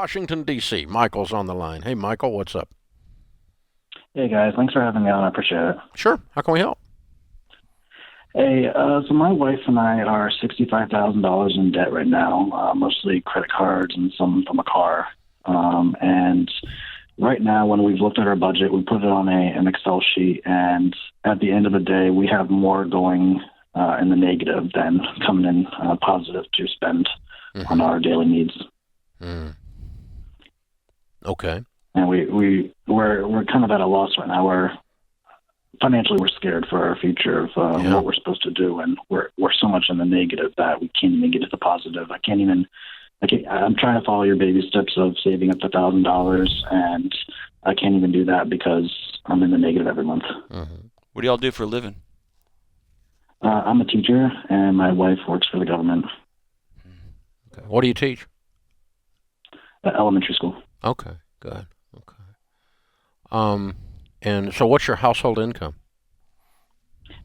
Washington, D.C. Michael's on the line. Hey, Michael, what's up? Hey guys, thanks for having me on. I appreciate it. Sure. How can we help? Hey, so my wife and I are $65,000 in debt right now, mostly credit cards and some from a car. And right now, when we've looked at our budget, we put it on an Excel sheet, and at the end of the day, we have more going in the negative than coming in positive to spend on our daily needs. Mm. Okay. And we're kind of at a loss right now. We're scared for our future of what we're supposed to do, and we're so much in the negative that we can't even get to the positive. I'm trying to follow your baby steps of saving up to $1,000, and I can't even do that because I'm in the negative every month. Mm-hmm. What do y'all do for a living? I'm a teacher, and my wife works for the government. Okay. What do you teach? Elementary school. Okay, good. Okay. And so what's your household income?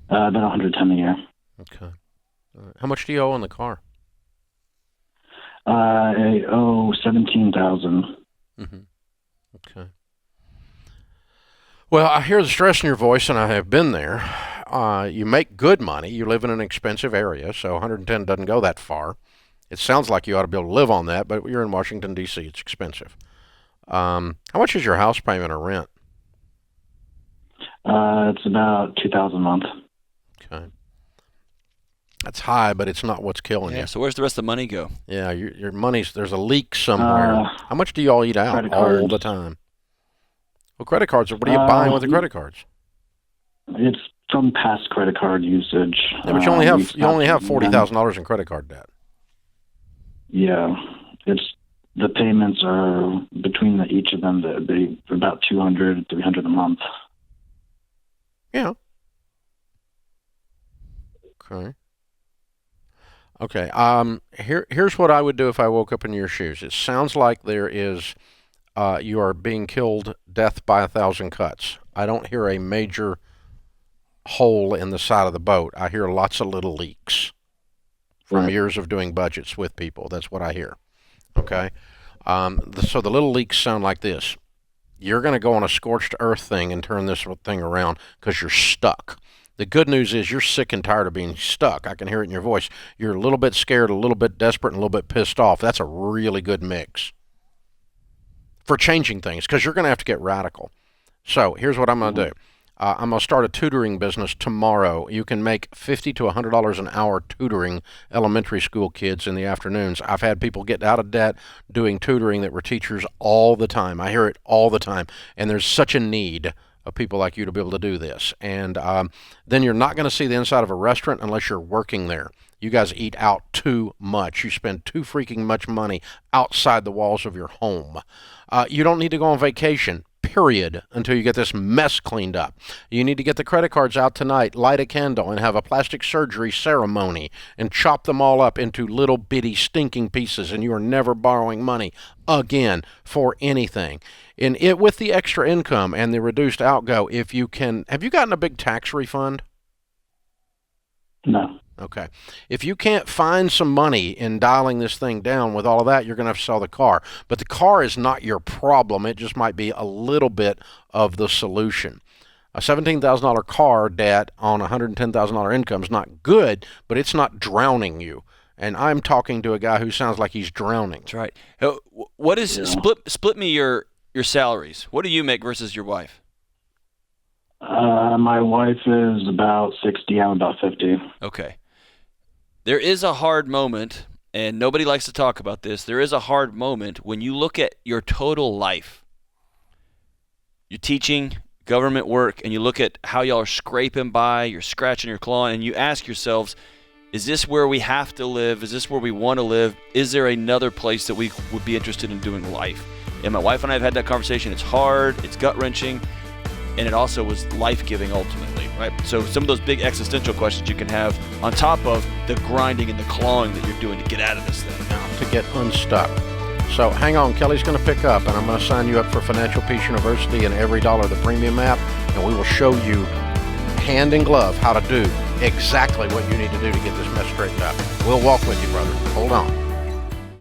About $110 a year. Okay. All right. How much do you owe on the car? I owe $17,000. Mm-hmm. Okay. Well, I hear the stress in your voice, and I have been there. You make good money. You live in an expensive area, so 110 doesn't go that far. It sounds like you ought to be able to live on that, but you're in Washington, D.C. It's expensive. How much is your house payment or rent? It's about $2,000 a month. Okay. That's high, but it's not what's killing you. So where's the rest of the money go? Yeah, your money's, there's a leak somewhere. How much do you all eat out all the time? Well, credit cards, what are you buying with the credit cards? It's from past credit card usage. Yeah, but you only have $40,000 in credit card debt. Yeah, the payments are between each of them. They're about $200, $300 a month. Yeah. Okay. Here's what I would do if I woke up in your shoes. It sounds like there is, you are being killed, death by 1,000 cuts. I don't hear a major hole in the side of the boat. I hear lots of little leaks from years of doing budgets with people. That's what I hear. Okay. So the little leaks sound like this. You're going to go on a scorched earth thing and turn this thing around because you're stuck. The good news is you're sick and tired of being stuck. I can hear it in your voice. You're a little bit scared, a little bit desperate, and a little bit pissed off. That's a really good mix for changing things because you're going to have to get radical. So here's what I'm going to do. I'm going to start a tutoring business tomorrow. You can make $50 to $100 an hour tutoring elementary school kids in the afternoons. I've had people get out of debt doing tutoring that were teachers all the time. I hear it all the time. And there's such a need of people like you to be able to do this. And then you're not going to see the inside of a restaurant unless you're working there. You guys eat out too much. You spend too freaking much money outside the walls of your home. You don't need to go on vacation, period, until you get this mess cleaned up. You need to get the credit cards out tonight, light a candle, and have a plastic surgery ceremony, and chop them all up into little bitty stinking pieces, and you are never borrowing money again for anything. And with the extra income and the reduced outgo, if you can, have you gotten a big tax refund? No. Okay. If you can't find some money in dialing this thing down with all of that, you're going to have to sell the car. But the car is not your problem. It just might be a little bit of the solution. A $17,000 car debt on a $110,000 income is not good, but it's not drowning you. And I'm talking to a guy who sounds like he's drowning. That's right. What is split me your salaries? What do you make versus your wife? My wife is about 60. I'm about 50. Okay. There is a hard moment, and nobody likes to talk about this. There is a hard moment when you look at your total life. You're teaching government work, and you look at how y'all are scraping by, you're scratching your claw, and you ask yourselves, is this where we have to live? Is this where we want to live? Is there another place that we would be interested in doing life? And my wife and I have had that conversation. It's hard, it's gut-wrenching, and it also was life-giving ultimately, right? So some of those big existential questions you can have on top of the grinding and the clawing that you're doing to get out of this thing. Now, to get unstuck. So hang on, Kelly's going to pick up, and I'm going to sign you up for Financial Peace University and Every Dollar the Premium app, and we will show you hand in glove how to do exactly what you need to do to get this mess straightened out. We'll walk with you, brother. Hold on.